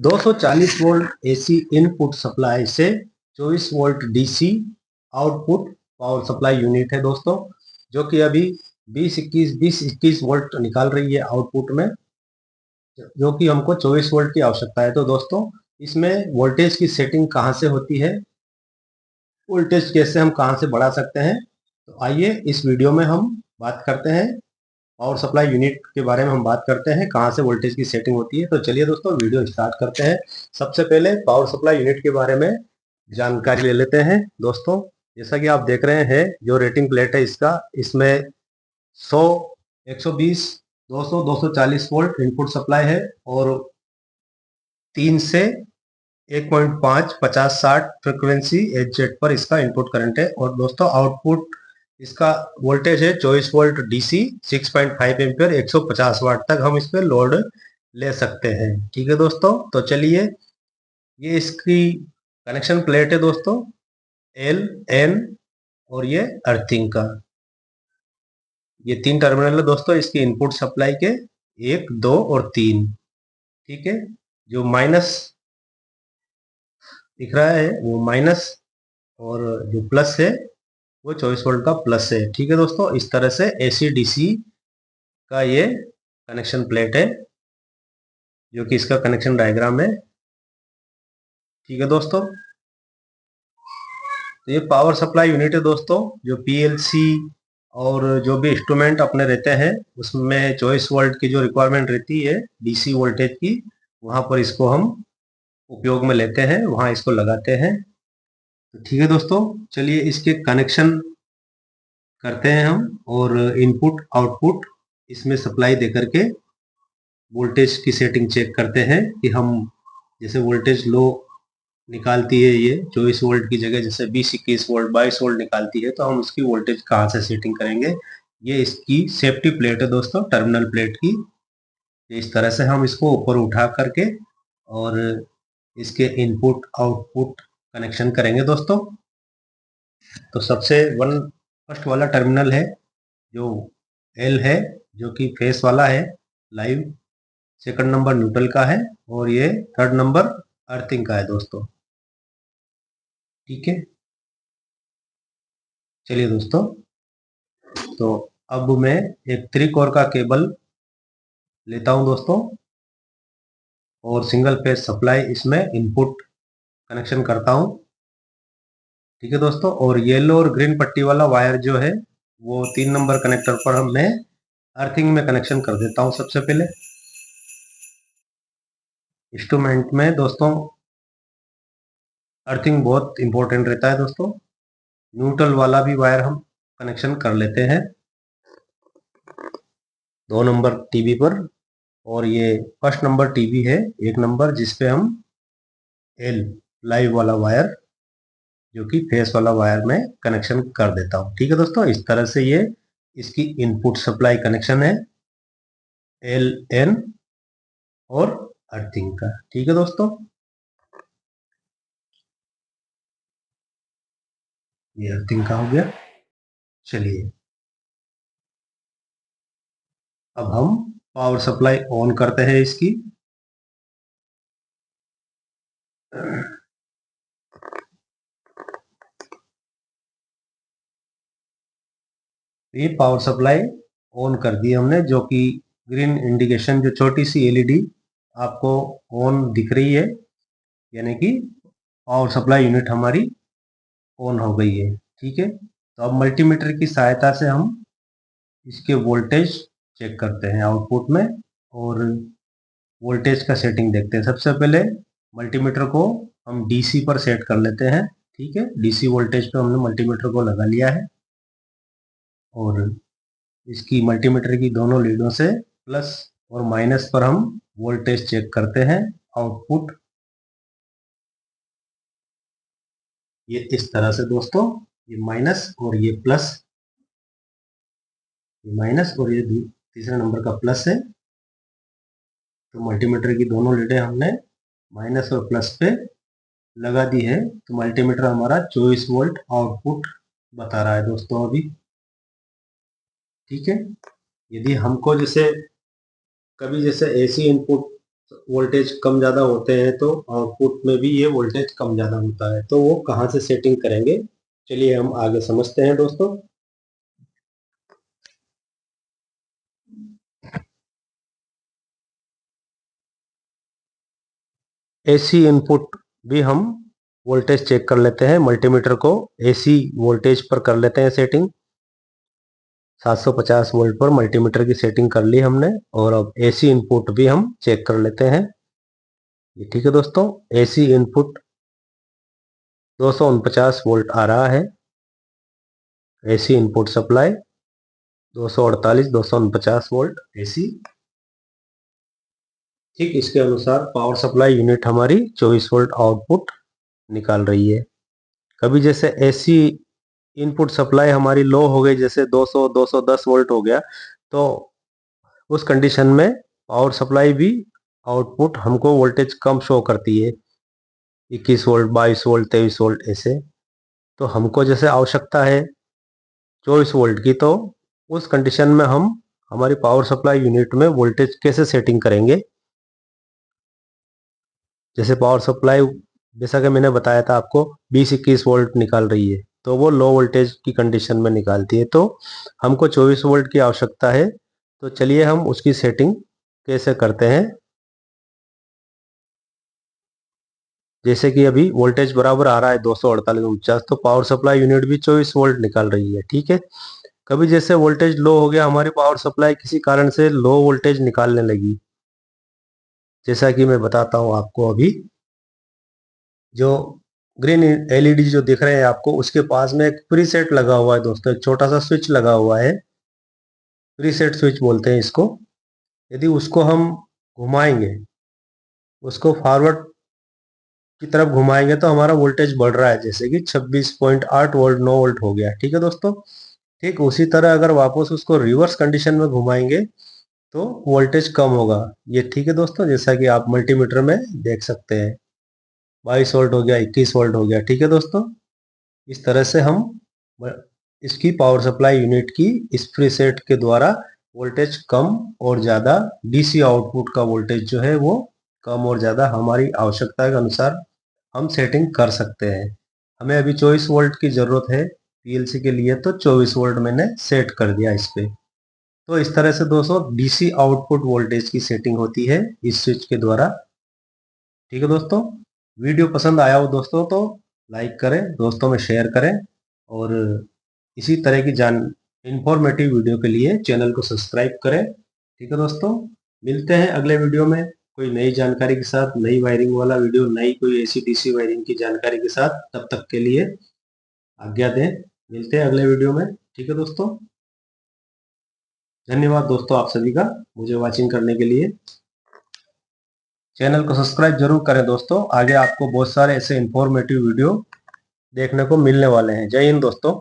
240 volt AC input supply से 24 volt DC output power supply unit है दोस्तों, जो कि अभी 20-21 वोल्ट निकाल रही है आउटपुट में, जो कि हमको 24 वोल्ट की आवश्यकता है। तो दोस्तों, इसमें वोल्टेज की सेटिंग कहाँ से होती है, वोल्टेज कैसे हम कहाँ से बढ़ा सकते हैं, तो आइए इस वीडियो में हम बात करते हैं। पावर सप्लाई यूनिट के बारे में हम बात करते हैं, कहाँ से वोल्टेज की सेटिंग होती है। तो चलिए दोस्तों, वीडियो स्टार्ट करते हैं। सबसे पहले पावर सप्लाई यूनिट के बारे में जानकारी ले लेते हैं दोस्तों। जैसा कि आप देख रहे हैं, जो रेटिंग प्लेट है इसका, इसमें 100, 120, 200, 240 वोल्ट इनपुट सप्लाई है और 3 से 1.5, 50, 60 फ्रिक्वेंसी एच पर इसका इनपुट करंट है। और दोस्तों, आउटपुट इसका वोल्टेज है 24 वोल्ट डीसी 6.5 एम्पियर, 150 वाट तक हम इस पे लोड ले सकते हैं। ठीक है दोस्तों, तो चलिए, ये इसकी कनेक्शन प्लेट है दोस्तों, एल एन और ये अर्थिंग का, ये 3 टर्मिनल है दोस्तों इसकी इनपुट सप्लाई के, 1, 2 और 3। ठीक है, जो माइनस दिख रहा है वो माइनस, और जो प्लस है वो 24 वोल्ट का प्लस है। ठीक है दोस्तों, इस तरह से एसी डीसी का ये कनेक्शन प्लेट है, जो कि इसका कनेक्शन डायग्राम है। ठीक है दोस्तों, तो ये पावर सप्लाई यूनिट है दोस्तों, जो पीएलसी और जो भी इंस्ट्रूमेंट अपने रहते हैं उसमें 24 वोल्ट की जो रिक्वायरमेंट रहती है डीसी वोल्टेज की, वहां पर इसको हम उपयोग में लेते हैं, वहां इसको लगाते हैं। तो ठीक है दोस्तों, चलिए इसके कनेक्शन करते हैं हम, और इनपुट आउटपुट इसमें सप्लाई दे करके वोल्टेज की सेटिंग चेक करते हैं कि हम, जैसे वोल्टेज लो निकालती है ये 24 वोल्ट की जगह, जैसे 20-21 वोल्ट 22 वोल्ट निकालती है, तो हम उसकी वोल्टेज कहाँ से सेटिंग करेंगे। ये इसकी सेफ्टी प्लेट है दोस्तों, टर्मिनल प्लेट की। इस तरह से हम इसको ऊपर उठा करके और इसके इनपुट आउटपुट कनेक्शन करेंगे दोस्तों। तो सबसे फर्स्ट वाला टर्मिनल है जो एल है, जो कि फेस वाला है लाइव। सेकंड नंबर न्यूट्रल का है और ये थर्ड नंबर अर्थिंग का है दोस्तों। ठीक है, चलिए दोस्तों, तो अब मैं एक 3 कोर का केबल लेता हूं दोस्तों, और सिंगल फेज सप्लाई इसमें इनपुट कनेक्शन करता हूं। ठीक है दोस्तों, और येलो और ग्रीन पट्टी वाला वायर जो है वो 3 नंबर कनेक्टर पर हम मैं अर्थिंग में कनेक्शन कर देता हूं। सबसे पहले इंस्ट्रूमेंट में दोस्तों अर्थिंग बहुत इंपॉर्टेंट रहता है दोस्तों। न्यूट्रल वाला भी वायर हम कनेक्शन कर लेते हैं 2 नंबर टीवी पर, और ये फर्स्ट नंबर टीवी है 1 नंबर, जिसपे हम एल लाइव वाला वायर, जो कि फेस वाला वायर में कनेक्शन कर देता हूँ। ठीक है दोस्तों, इस तरह से ये इसकी इनपुट सप्लाई कनेक्शन है एल एन और अर्थिंग का। ठीक है दोस्तों, ये अर्थिंग का हो गया। चलिए, अब हम पावर सप्लाई ऑन करते हैं इसकी। ये पावर सप्लाई ऑन कर दी हमने, जो कि ग्रीन इंडिकेशन, जो छोटी सी एलईडी आपको ऑन दिख रही है, यानी कि पावर सप्लाई यूनिट हमारी ऑन हो गई है। ठीक है, तो अब मल्टीमीटर की सहायता से हम इसके वोल्टेज चेक करते हैं आउटपुट में, और वोल्टेज का सेटिंग देखते हैं। सबसे पहले मल्टीमीटर को हम डीसी पर सेट कर लेते हैं। ठीक है, डीसी वोल्टेज पे हमने मल्टीमीटर को लगा लिया है, और इसकी मल्टीमीटर की दोनों लीडों से प्लस और माइनस पर हम वोल्टेज चेक करते हैं आउटपुट। ये इस तरह से दोस्तों, ये माइनस और ये प्लस, ये माइनस और ये तीसरे नंबर का प्लस है। तो मल्टीमीटर की दोनों लीडें हमने माइनस और प्लस पे लगा दी है, तो मल्टीमीटर हमारा 24 वोल्ट आउटपुट बता रहा है दोस्तों अभी। ठीक है, यदि हमको जैसे कभी जैसे एसी इनपुट वोल्टेज कम ज़्यादा होते हैं तो आउटपुट में भी ये वोल्टेज कम ज़्यादा होता है, तो वो कहाँ से सेटिंग करेंगे, चलिए हम आगे समझते हैं दोस्तों। एसी इनपुट भी हम वोल्टेज चेक कर लेते हैं, मल्टीमीटर को एसी वोल्टेज पर कर लेते हैं सेटिंग। 750 वोल्ट पर मल्टीमीटर की सेटिंग कर ली हमने, और अब एसी इनपुट भी हम चेक कर लेते हैं। ये ठीक है दोस्तों, एसी इनपुट 249 वोल्ट आ रहा है। AC input supply 248 249 volt AC. ठीक इसके अनुसार पावर सप्लाई यूनिट हमारी 24 वोल्ट आउटपुट निकाल रही है। कभी जैसे एसी इनपुट सप्लाई हमारी लो हो गई, जैसे 200 210 वोल्ट हो गया, तो उस कंडीशन में पावर सप्लाई भी आउटपुट हमको वोल्टेज कम शो करती है, 21 वोल्ट 22 वोल्ट 23 वोल्ट ऐसे। तो हमको जैसे आवश्यकता है 24 वोल्ट की, तो उस कंडीशन में हम हमारी पावर सप्लाई यूनिट में वोल्टेज कैसे सेटिंग करेंगे। जैसे पावर सप्लाई, जैसा कि मैंने बताया था आपको, 20-21 वोल्ट निकाल रही है, तो वो लो वोल्टेज की कंडीशन में निकालती है, तो हमको 24 वोल्ट की आवश्यकता है। तो चलिए हम उसकी सेटिंग कैसे करते हैं। जैसे कि अभी वोल्टेज बराबर आ रहा है 248-49, तो पावर सप्लाई यूनिट भी 24 वोल्ट निकाल रही है, ठीक है। कभी जैसे वोल्टेज लो हो गया, हमारी पावर सप्लाई किसी कारण से लो वोल्टेज निकालने लगी, जैसा कि मैं बताता हूँ आपको। अभी जो ग्रीन एलईडी जो दिख रहे हैं आपको, उसके पास में एक प्रीसेट लगा हुआ है दोस्तों, एक छोटा सा स्विच लगा हुआ है, प्रीसेट स्विच बोलते हैं इसको। यदि उसको हम घुमाएंगे, उसको फॉरवर्ड की तरफ घुमाएंगे, तो हमारा वोल्टेज बढ़ रहा है, जैसे कि 26.8 वोल्ट 9 वोल्ट हो गया, ठीक है दोस्तों। ठीक उसी तरह अगर वापस उसको रिवर्स कंडीशन में घुमाएंगे तो वोल्टेज कम होगा। ये ठीक है दोस्तों, जैसा कि आप मल्टीमीटर में देख सकते हैं, 22 वोल्ट हो गया, 21 वोल्ट हो गया, ठीक है दोस्तों। इस तरह से हम इसकी पावर सप्लाई यूनिट की इस प्रीसेट के द्वारा वोल्टेज कम और ज़्यादा, डीसी आउटपुट का वोल्टेज जो है वो कम और ज़्यादा हमारी आवश्यकता के अनुसार हम सेटिंग कर सकते हैं। हमें अभी 24 वोल्ट की ज़रूरत है पीएलसी के लिए, तो 24 वोल्ट मैंने सेट कर दिया इस पे। तो इस तरह से दोस्तों डीसी आउटपुट वोल्टेज की सेटिंग होती है इस स्विच के द्वारा। ठीक है दोस्तों, वीडियो पसंद आया हो दोस्तों तो लाइक करें, दोस्तों में शेयर करें, और इसी तरह की इंफॉर्मेटिव वीडियो के लिए चैनल को सब्सक्राइब करें। ठीक है दोस्तों, मिलते हैं अगले वीडियो में कोई नई जानकारी के साथ, नई वायरिंग वाला वीडियो, नई कोई एसी डीसी वायरिंग की जानकारी के साथ। तब तक के लिए आज्ञा दें, मिलते हैं अगले वीडियो में। ठीक है दोस्तों, धन्यवाद दोस्तों आप सभी का मुझे वॉचिंग करने के लिए। चैनल को सब्सक्राइब जरूर करें दोस्तों, आगे आपको बहुत सारे ऐसे इंफॉर्मेटिव वीडियो देखने को मिलने वाले हैं। जय हिंद दोस्तों।